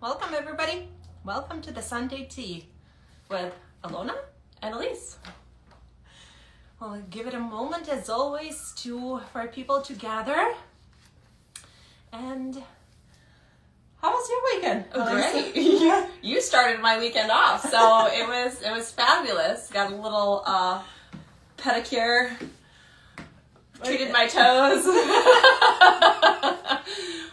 Welcome everybody. Welcome to the Sunday Tea with Alona and Aleece. We'll give it a moment as always for people to gather. And how was your weekend? Great. You started my weekend off, so it was fabulous. Got a little pedicure, treated my toes.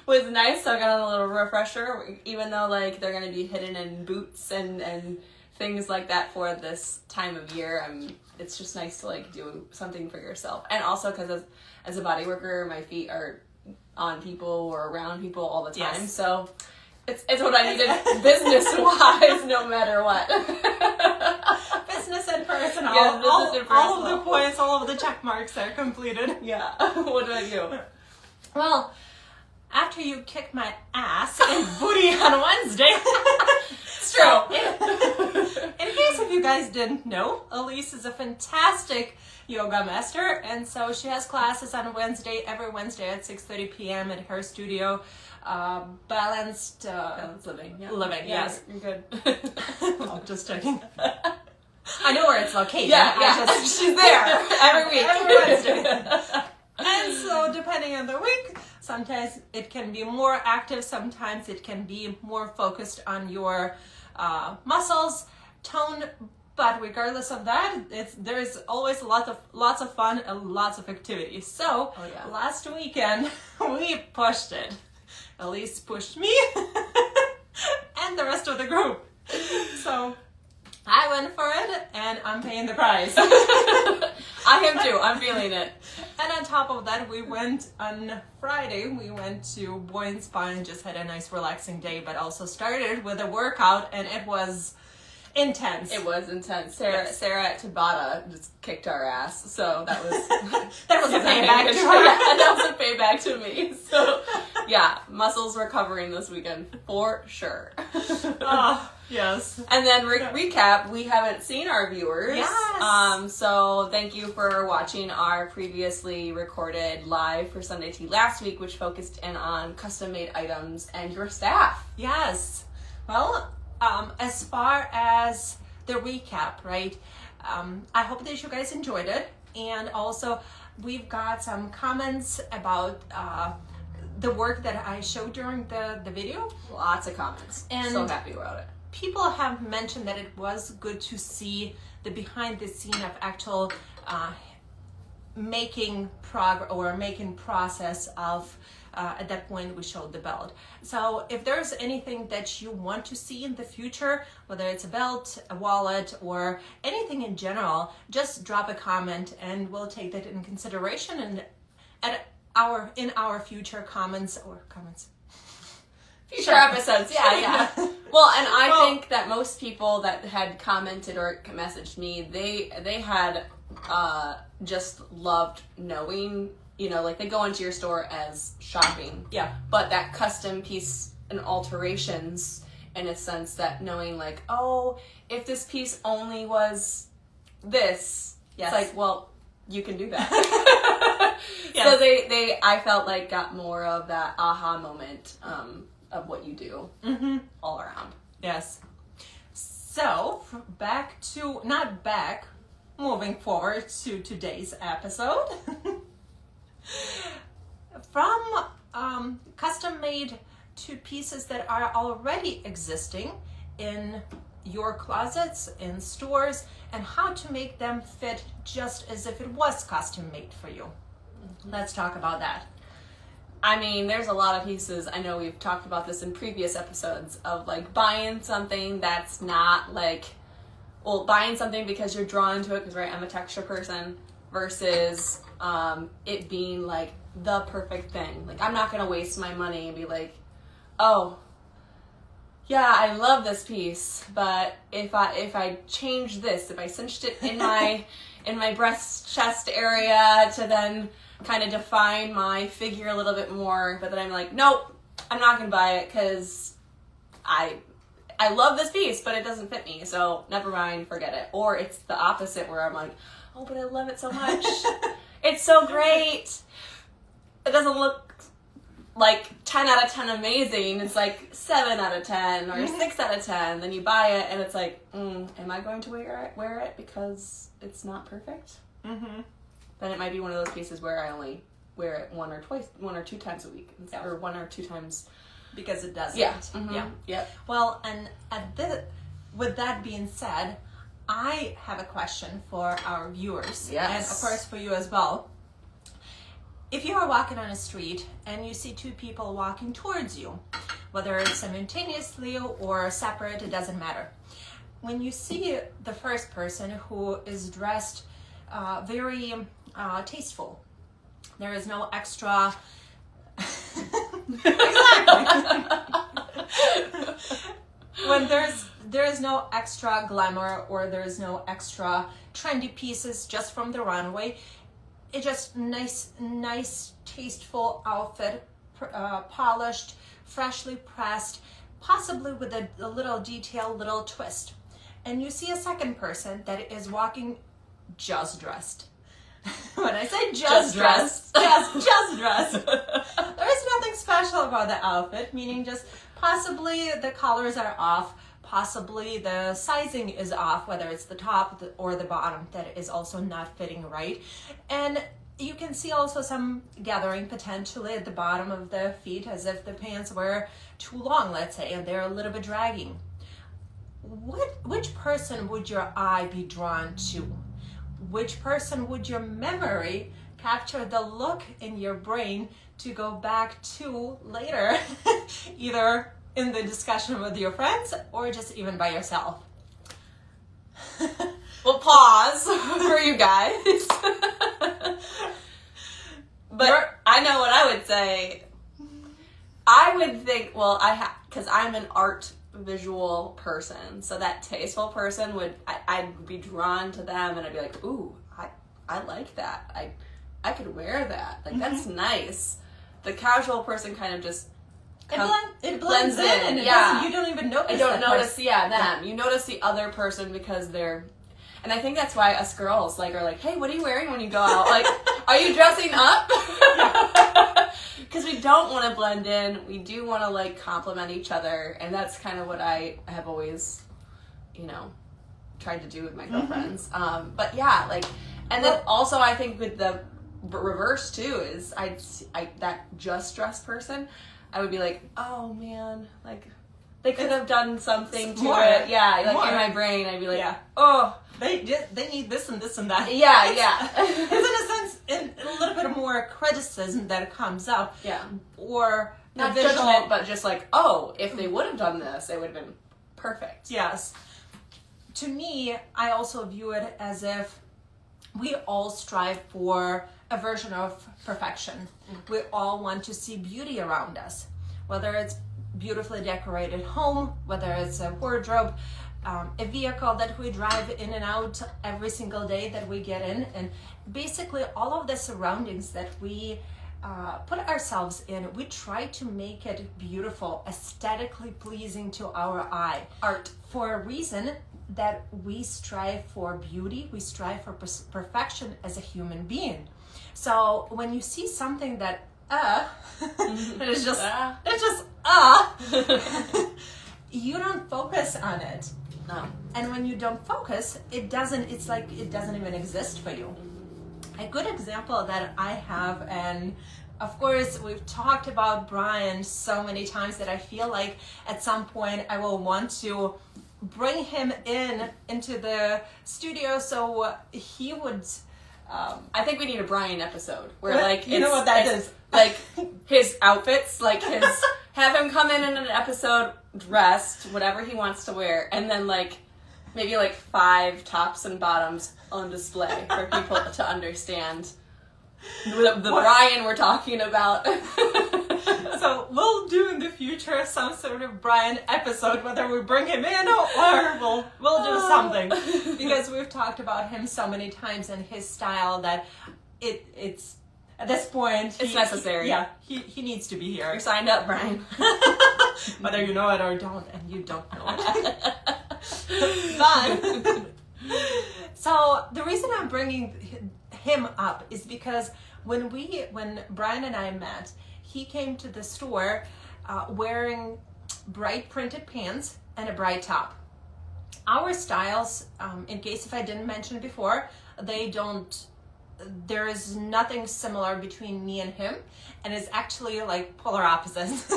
Was nice, so I got a little refresher, even though like they're gonna be hidden in boots and things like that for this time of year. It's just nice to like do something for yourself, and also because as a body worker, my feet are on people or around people all the time. Yes. So it's what I needed business wise, no matter what. Business and personal. Yeah, business and personal. All of the points, all of the check marks are completed. Yeah. What about you? Well, after you kicked my ass and booty on Wednesday. It's true. In case if you guys didn't know, Aleece is a fantastic yoga master, and so she has classes on every Wednesday at 6:30 p.m. at her studio. Balanced living. Yeah. Living, yes. You're good. I'm just checking. I know where it's located. Yeah. She's there every week. Every Wednesday. And so depending on the week, sometimes it can be more active, sometimes it can be more focused on your muscles, tone, but regardless of that, there's always lots of fun and lots of activities. So last weekend we pushed it. Aleece pushed me and the rest of the group. So I went for it, and I'm paying the price. I am too. I'm feeling it. And on top of that, on Friday, we went to Boyne Spa and just had a nice relaxing day, but also started with a workout, and it was intense. It was intense. Sarah at Tabata just kicked our ass, so that was that was a payback to her. That was a payback to me. So yeah, muscles recovering this weekend for sure. Oh, yes. And then recap, we haven't seen our viewers. Yes. So thank you for watching our previously recorded live for Sunday Tea last week, which focused in on custom-made items and your staff. Yes. Well, as far as the recap, right? I hope that you guys enjoyed it. And also, we've got some comments about the work that I showed during the video. Lots of comments. And so happy about it. People have mentioned that it was good to see the behind the scene of actual making process of at that point we showed the belt. So if there's anything that you want to see in the future, whether it's a belt, a wallet, or anything in general, just drop a comment and we'll take that in consideration and in our future comments. Future episodes, yeah. Well, and I think that most people that had commented or messaged me, they had just loved knowing, like they go into your store as shopping. Yeah. But that custom piece and alterations, in a sense, that knowing like, oh, if this piece only was this, it's like, well, you can do that. Yes. So they I felt like got more of that aha moment of what you do all around. Yes. So moving forward to today's episode. From custom made to pieces that are already existing in your closets, in stores, and how to make them fit just as if it was custom made for you. Let's talk about that. I mean, there's a lot of pieces, I know we've talked about this in previous episodes, of like buying something that's not like, well, buying something because you're drawn to it, because I'm a texture person, versus it being like the perfect thing. Like, I'm not going to waste my money and be like, oh, yeah, I love this piece, but if I change this, if I cinched it in my breast chest area to then kind of define my figure a little bit more, but then I'm like, nope, I'm not gonna buy it because I love this piece, but it doesn't fit me, so never mind, forget it. Or it's the opposite, where I'm like, oh, but I love it so much. It's so great. It doesn't look like 10 out of 10 amazing. It's like 7 out of 10 or 6 out of 10. Then you buy it and it's like, am I going to wear it because it's not perfect? Mm-hmm. Then it might be one of those cases where I only wear it 1 or 2 times a week, or 1 or 2 times because it doesn't. Yeah. Mm-hmm. Yeah. Yep. Well, and with that being said, I have a question for our viewers, yes, and of course for you as well. If you are walking on a street and you see 2 people walking towards you, whether it's simultaneously or separate, it doesn't matter. When you see the first person who is dressed very tasteful, there is no extra... Exactly. When there is no extra glamour or there is no extra trendy pieces just from the runway, it's just nice tasteful outfit, polished, freshly pressed, possibly with a little detail, little twist. And you see a second person that is walking just dressed. When I say just dressed, just dressed. There is nothing special about the outfit, meaning just possibly the colors are off, possibly the sizing is off, whether it's the top or the bottom that is also not fitting right. And you can see also some gathering potentially at the bottom of the feet, as if the pants were too long, let's say, and they're a little bit dragging. Which person would your eye be drawn to? Which person would your memory capture the look in your brain to go back to later, either in the discussion with your friends or just even by yourself? We'll pause for you guys. But I know what I would say. I would think, well, because I'm an art visual person, so that tasteful person I'd be drawn to them, and I'd be like, ooh, I like that. I could wear that. Like, that's nice. The casual person kind of just it blends in. Yeah, you don't even notice. I don't notice. Them. You notice the other person because they're. And I think that's why us girls are like, hey, what are you wearing when you go out? Like, are you dressing up? Because we don't want to blend in. We do want to compliment each other, and that's kind of what I have always, tried to do with my girlfriends. But yeah, and then also I think with the reverse too is that just dressed person, I would be like, oh man, they could have done something to it. Yeah, in my brain, I'd be like, oh. They need this and this and that. Yeah. It's in a sense, a little bit more criticism that comes up. Yeah. Or not judgment, but just if they would have done this, it would have been perfect. Yes. To me, I also view it as if we all strive for a version of perfection. Mm-hmm. We all want to see beauty around us, whether it's beautifully decorated home, whether it's a wardrobe, a vehicle that we drive in and out every single day that we get in, and basically all of the surroundings that we put ourselves in, we try to make it beautiful, aesthetically pleasing to our eye. Art, for a reason that we strive for beauty, we strive for perfection as a human being. So when you see something that it's just you don't focus on it. No. And when you don't focus, it doesn't even exist for you. A good example that I have, and of course we've talked about Brian so many times that I feel like at some point I will want to bring him into the studio so he would I think we need a Brian episode where you know what that is, his outfits, have him come in an episode dressed whatever he wants to wear, and then maybe 5 tops and bottoms on display for people to understand the Brian we're talking about. So we'll do in the future some sort of Brian episode, whether we bring him in or we'll do something, because we've talked about him so many times and his style that it's at this point it's necessary. He needs to be here. You're signed up, Brian. Whether you know it or don't, and you don't know it. But so the reason I'm bringing him up is because when Brian and I met, he came to the store wearing bright printed pants and a bright top. Our styles, in case if I didn't mention it before, there is nothing similar between me and him, and it's actually like polar opposites.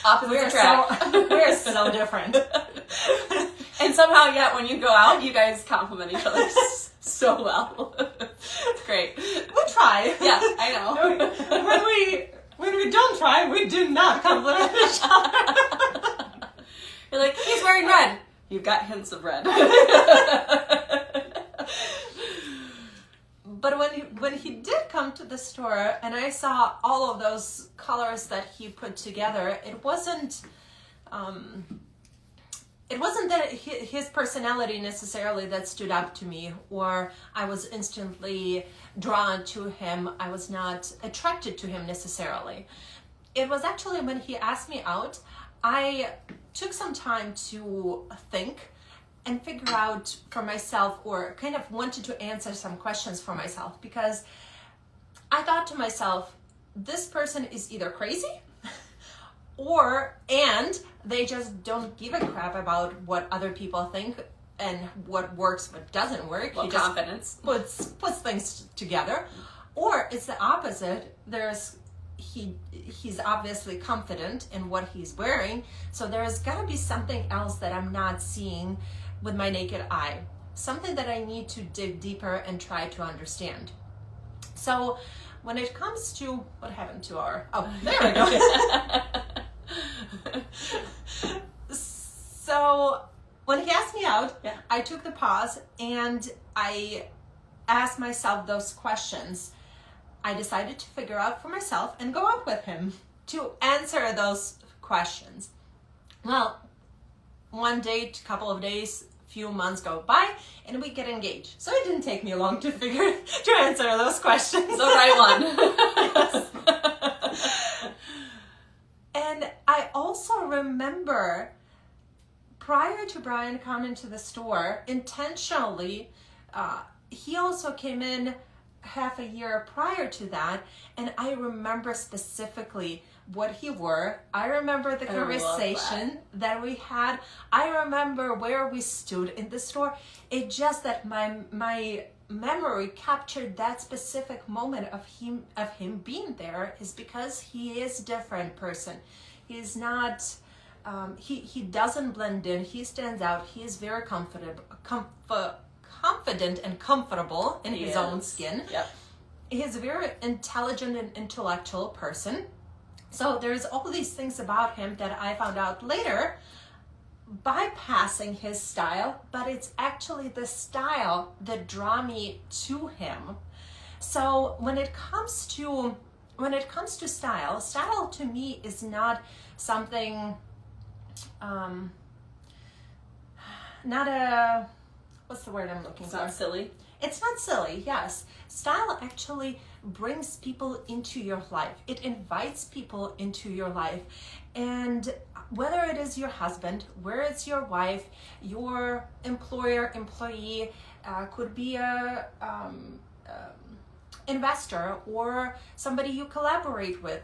Opposites attract. We're so different. And somehow, yet when you go out, you guys compliment each other so well. It's great. We try. Yeah, I know. When we don't try, we do not compliment each other. You're like, he's wearing red. You've got hints of red. But when he did come to the store and I saw all of those colors that he put together, it wasn't that his personality necessarily that stood up to me, or I was instantly drawn to him. I was not attracted to him necessarily. It was actually when he asked me out, I took some time to think and figure out for myself, or kind of wanted to answer some questions for myself, because I thought to myself, this person is either crazy and they just don't give a crap about what other people think and what works, what doesn't work. Well, he just confidence. puts things together. Or it's the opposite. He's obviously confident in what he's wearing, so there's got to be something else that I'm not seeing with my naked eye, something that I need to dig deeper and try to understand. So when it comes to what happened to there we go. So when he asked me out, yeah. I took the pause and I asked myself those questions. I decided to figure out for myself and go out with him to answer those questions. Well, one date, couple of days, few months go by, and we get engaged. So it didn't take me long to answer those questions. The right one. And I also remember, prior to Brian coming to the store, intentionally, he also came in half a year prior to that, and I remember specifically what he wore. I remember the conversation that we had. I remember where we stood in the store. It just that my memory captured that specific moment of him being there is because he is a different person. He's not he doesn't blend in. He stands out. He is very confident and comfortable in his own skin. Yep. He's a very intelligent and intellectual person. So there's all these things about him that I found out later, bypassing his style, but it's actually the style that draw me to him. So when it comes to style to me is not something, what's the word I'm looking for? It's not silly. It's not silly, yes. Style actually brings people into your life. It invites people into your life. And whether it is your husband, whether it's your wife, your employer, employee, could be a investor or somebody you collaborate with.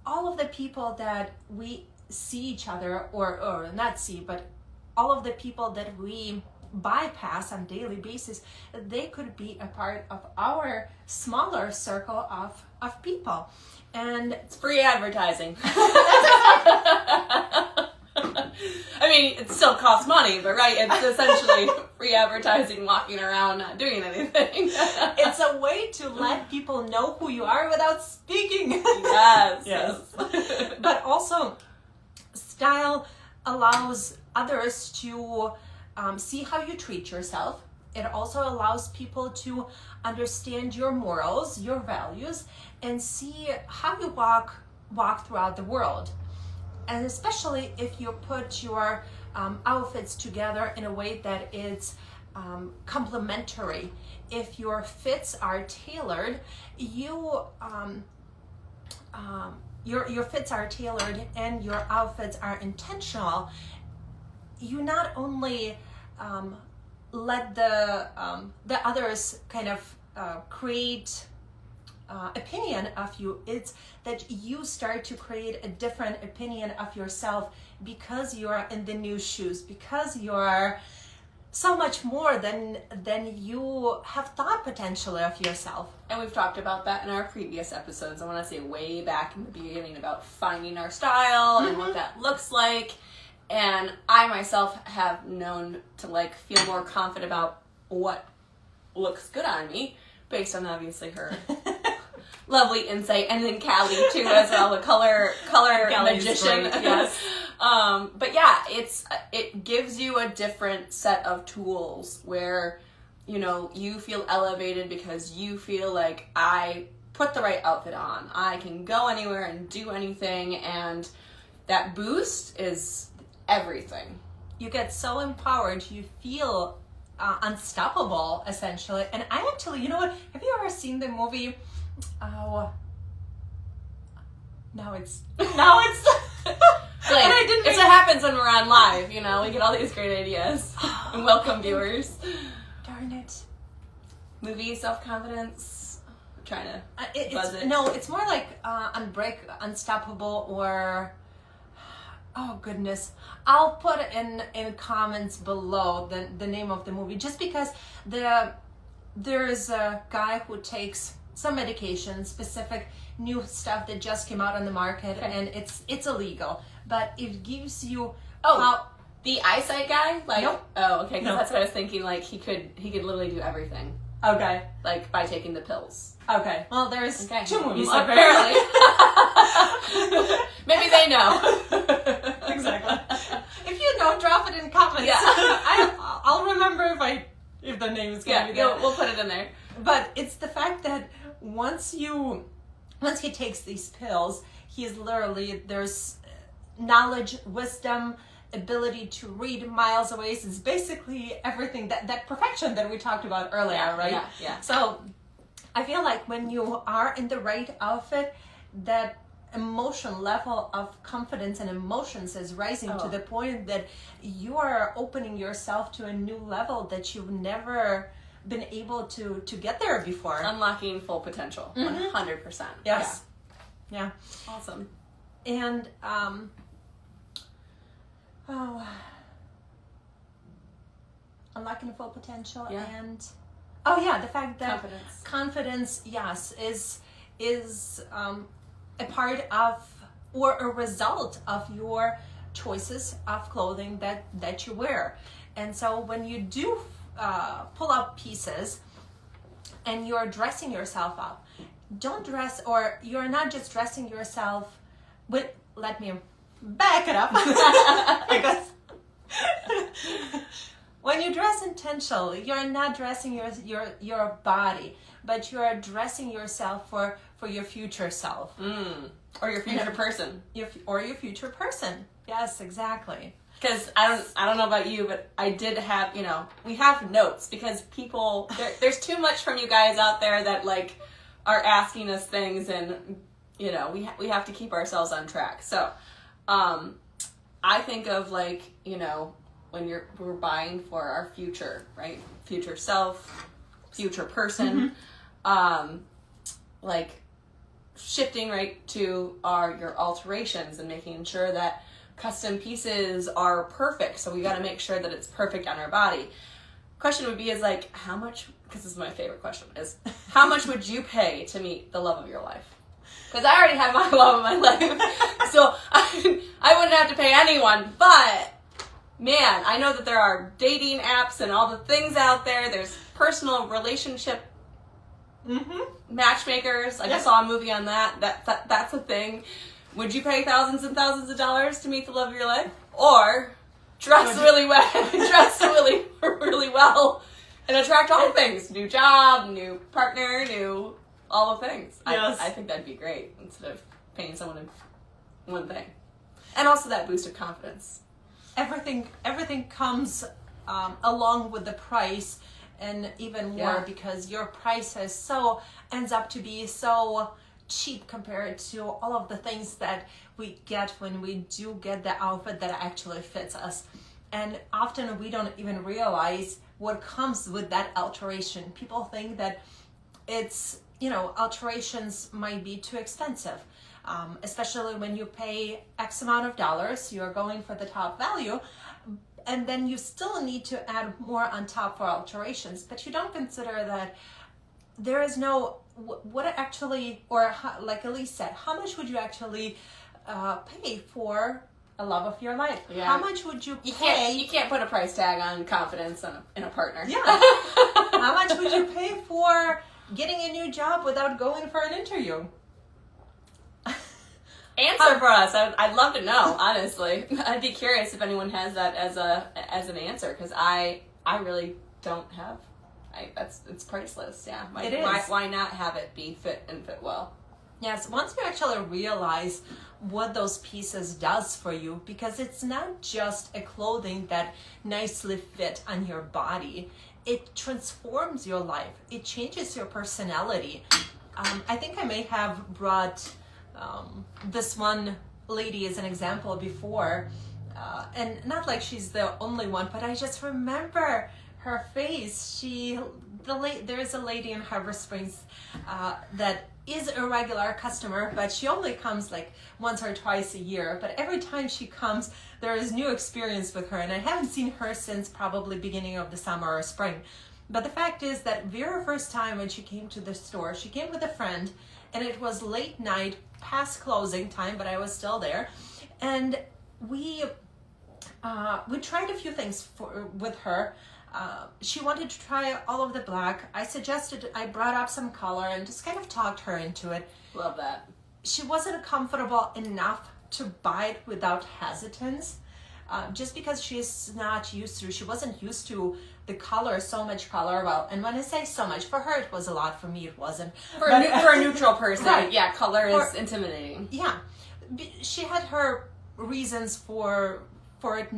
All of the people that we see each other, or not see, but all of the people that we bypass on a daily basis, they could be a part of our smaller circle of people. And it's free advertising. I mean, it still costs money, but right, it's essentially free advertising, walking around not doing anything. It's a way to let people know who you are without speaking. Yes. But also, style allows others to see how you treat yourself. It also allows people to understand your morals, your values, and see how you walk throughout the world. And especially if you put your outfits together in a way that is complementary. If your fits are tailored, your fits are tailored and your outfits are intentional, you not only let the others kind of create opinion of you. It's that you start to create a different opinion of yourself because you are in the new shoes, because you are so much more than you have thought potentially of yourself. And we've talked about that in our previous episodes. I want to say way back in the beginning about finding our style and what that looks like. And I myself have known to like feel more confident about what looks good on me based on obviously her lovely insight, and then Callie too as well, the color magician. Great, yes. But yeah, it gives you a different set of tools where, you know, you feel elevated because you feel like I put the right outfit on. I can go anywhere and do anything, and that boost is everything. You get so empowered. You feel unstoppable, essentially. And I actually, you know what? Have you ever seen the movie? Now it's. Like, it's what happens when we're on live, you know, we get all these great ideas. And welcome, viewers. Darn it. Movie self-confidence. I'm trying to buzz it. No, it's more like unstoppable, or oh goodness. I'll put in comments below the name of the movie, just because there's a guy who takes some medication, specific new stuff that just came out on the market, and it's illegal, but it gives you the eyesight guy, like nope. Oh, okay, because Nope. that's what I was thinking. Like he could literally do everything, okay, like by taking the pills. okay. Well, there's two movies. Well, apparently. Maybe they know. Exactly. If you know, drop it in comments. Yeah. I'll remember if the name is gonna be there. We'll put it in there. But it's the fact that once he takes these pills, he's literally, there's knowledge, wisdom, ability to read miles away. It's basically everything, that perfection that we talked about earlier, right? Yeah. So I feel like when you are in the right outfit, that emotion level of confidence and emotions is rising to the point that you are opening yourself to a new level that you've never been able to get there before. Unlocking full potential. 100%. Yes. Yeah. Awesome. And unlocking full potential, and the fact that confidence yes is a part of, or a result of, your choices of clothing that you wear. And so when you do pull up pieces and you're dressing yourself up, don't dress, or you're not just dressing yourself with, let me back it up. Because when you dress intentionally, you're not dressing your body, but you are dressing yourself for your future self. Or your future person. Your future person. Yes, exactly. Because I don't know about you, but I did have, we have notes, because people, there's too much from you guys out there that like are asking us things, and we have to keep ourselves on track. So I think of like, when we're buying for our future, right? Future self, future person, like shifting right to your alterations and making sure that custom pieces are perfect. So we got to make sure that it's perfect on our body. Question would be is like, how much, because this is my favorite question, is how much would you pay to meet the love of your life? Because I already have my love of my life. So I wouldn't have to pay anyone. But man, I know that there are dating apps and all the things out there. There's personal relationship matchmakers. I just saw a movie on that. That's a thing. Would you pay thousands and thousands of dollars to meet the love of your life? Or dress really well and attract all things. New job, new partner, new all the things. Yes. I think that'd be great instead of paying someone in one thing. And also that boost of confidence. Everything comes along with the price, and even more because your price ends up to be so cheap compared to all of the things that we get when we do get the outfit that actually fits us. And often we don't even realize what comes with that alteration. People think that it's alterations might be too expensive. Especially when you pay X amount of dollars, you're going for the top value, and then you still need to add more on top for alterations. But you don't consider that there is no, what actually, or like Aleece said, how much would you actually pay for a love of your life? Yeah. How much would you pay? You can't put a price tag on confidence in a partner. Yeah. How much would you pay for getting a new job without going for an interview? Answer for us. I'd love to know, honestly. I'd be curious if anyone has that as an answer, because I really don't have. It's priceless. Yeah. It is. Why not have it be fit and fit well? Yes, once you actually realize what those pieces does for you, because it's not just a clothing that nicely fit on your body. It transforms your life. It changes your personality. I think I may have brought this one lady as an example before, and not like she's the only one, but I just remember her face. There is a lady in Harbor Springs that is a regular customer, but she only comes like once or twice a year. But every time she comes, there is new experience with her, and I haven't seen her since probably beginning of the summer or spring. But the fact is that very first time when she came to the store, she came with a friend, and it was late night, past closing time, but I was still there, and we tried a few things with her. She wanted to try all of the black. I brought up some color and just kind of talked her into it. Love that. She wasn't comfortable enough to buy it without hesitance, just because she wasn't used to the color, so much color. Well, and when I say so much, for her it was a lot, for me it wasn't. For a neutral person, right. Yeah, color is intimidating. Yeah, she had her reasons for bright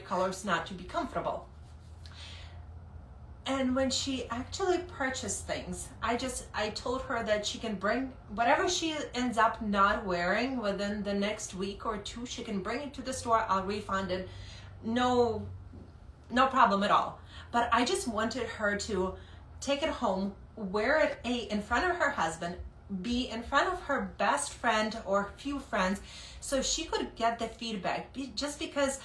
colors not to be comfortable. And when she actually purchased things, I told her that she can bring whatever she ends up not wearing within the next week or two, she can bring it to the store, I'll refund it. No problem at all. But I just wanted her to take it home, wear it in front of her husband, be in front of her best friend or few friends, so she could get the feedback. Just because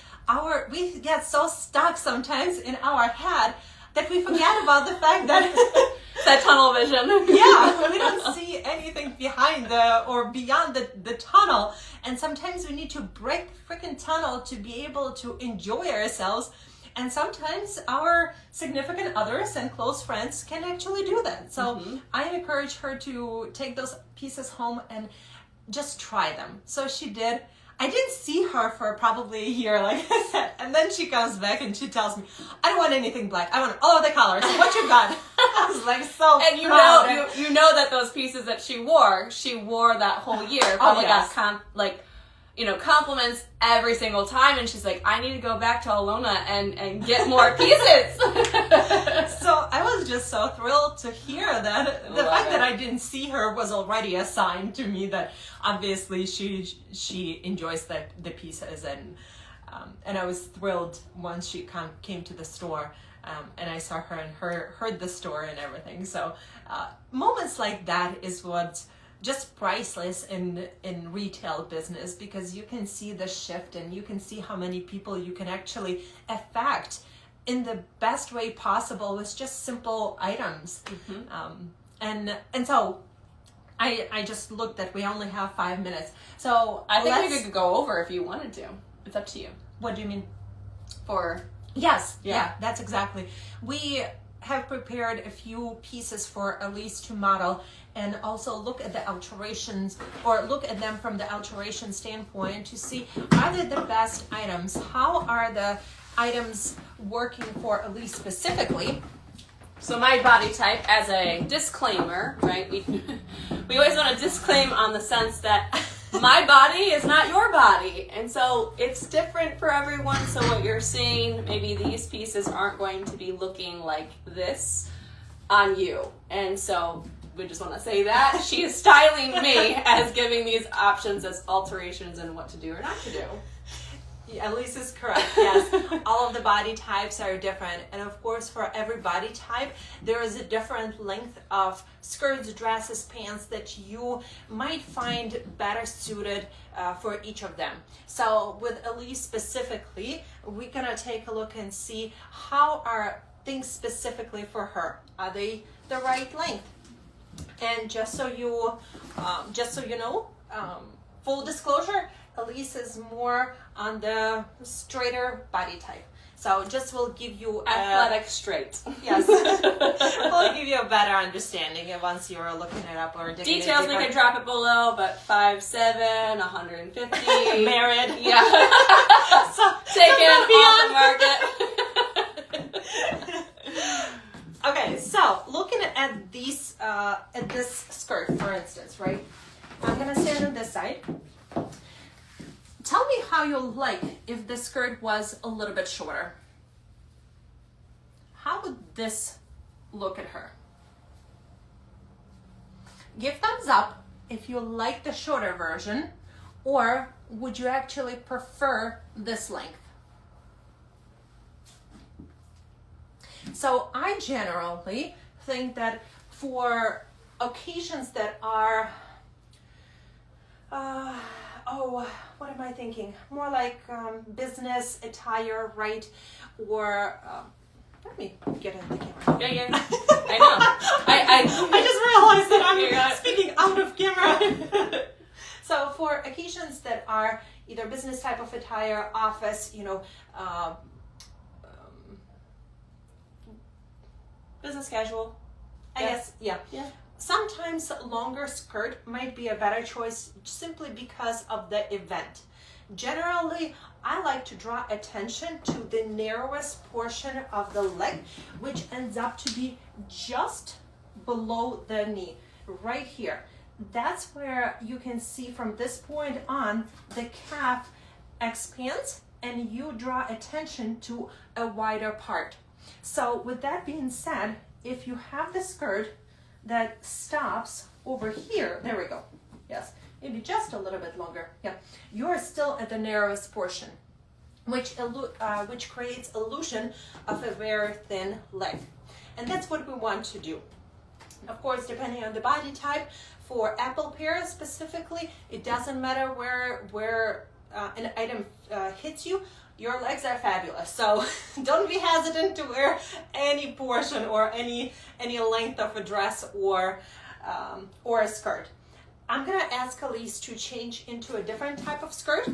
we get so stuck sometimes in our head that we forget about the fact that that tunnel vision. Yeah, we don't see anything behind beyond the tunnel, and sometimes we need to break the freaking tunnel to be able to enjoy ourselves. And sometimes our significant others and close friends can actually do that. So I encourage her to take those pieces home and just try them. So she did. I didn't see her for probably a year, like I said. And then she comes back and she tells me, I don't want anything black. I want all of the colors. What you got? I was like so and proud. you know that those pieces that she wore that whole year. Probably yes. got compliments every single time, and she's like, I need to go back to Alona and get more pieces. So I was just so thrilled to hear that. The fact that I didn't see her was already a sign to me that obviously she enjoys the pieces, and I was thrilled once she came to the store, and I saw her and heard the store and everything. So moments like that is what's just priceless in retail business, because you can see the shift and you can see how many people you can actually affect in the best way possible with just simple items. And so I just looked that we only have 5 minutes, so I think we could go over if you wanted to. It's up to you. What do you mean? Yes. Yeah, that's exactly. We have prepared a few pieces for Aleece to model, and also look at the alterations, or look at them from the alteration standpoint to see, are they the best items? How are the items working for Aleece specifically? So my body type, as a disclaimer, right? We always want to disclaim on the sense that my body is not your body, and so it's different for everyone. So what you're seeing, maybe these pieces aren't going to be looking like this on you, and so we just want to say that she is styling me as giving these options as alterations and what to do or not to do. Aleece is correct, yes. All of the body types are different. And of course, for every body type, there is a different length of skirts, dresses, pants that you might find better suited for each of them. So with Aleece specifically, we're gonna take a look and see how are things specifically for her. Are they the right length? And just so you know, full disclosure, Aleece is more on the straighter body type. So just will give you athletic straight. Yes. We'll give you a better understanding once you're looking it up or digging Details we can drop it below, but 5'7", 150. Married. Yeah. So Taken off the market. Okay, so looking at these at this skirt, for instance, right? I'm gonna stand on this side. Tell me how you'll like if the skirt was a little bit shorter. How would this look at her? Give thumbs up if you like the shorter version, or would you actually prefer this length? So I generally think that for occasions that are what am I thinking? More like business attire, right? Or let me get in the camera. Yeah. I know. I just realized that I'm speaking out of camera. So for occasions that are either business type of attire, office, Business casual. I guess, yeah. Sometimes longer skirt might be a better choice simply because of the event. Generally, I like to draw attention to the narrowest portion of the leg, which ends up to be just below the knee, right here. That's where you can see from this point on, the calf expands and you draw attention to a wider part. So with that being said, if you have the skirt that stops over here, there we go, yes, maybe just a little bit longer, yeah, you're still at the narrowest portion, which creates illusion of a very thin leg. And that's what we want to do. Of course, depending on the body type, for apple pear specifically, it doesn't matter where an item hits you. Your legs are fabulous, so don't be hesitant to wear any portion or any length of a dress or a skirt. I'm gonna ask Aleece to change into a different type of skirt,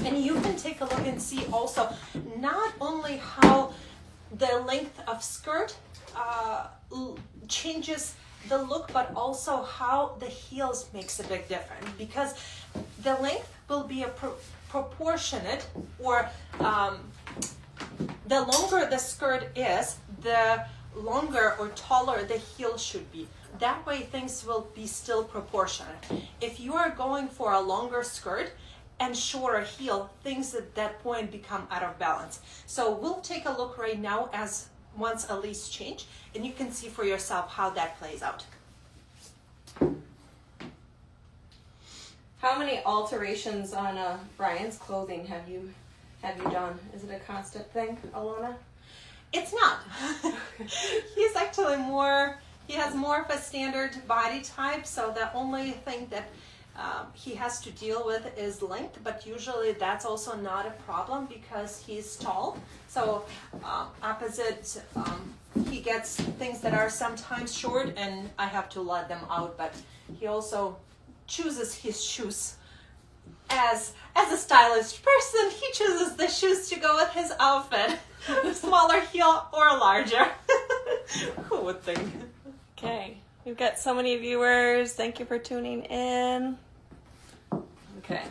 and you can take a look and see also not only how the length of skirt changes the look, but also how the heels makes a big difference, because the length will be proportionate, or the longer the skirt is, the longer or taller the heel should be. That way things will be still proportionate. If you are going for a longer skirt and shorter heel, things at that point become out of balance. So we'll take a look right now as once Aleece change, and you can see for yourself how that plays out. How many alterations on Brian's clothing have you done? Is it a constant thing, Alona? It's not. He's actually he has more of a standard body type, so the only thing that he has to deal with is length, but usually that's also not a problem because he's tall. So opposite, he gets things that are sometimes short and I have to let them out, but he also chooses his shoes. As a stylish person, he chooses the shoes to go with his outfit. Smaller heel or larger. Who would think? Okay, we've got so many viewers. Thank you for tuning in. Okay.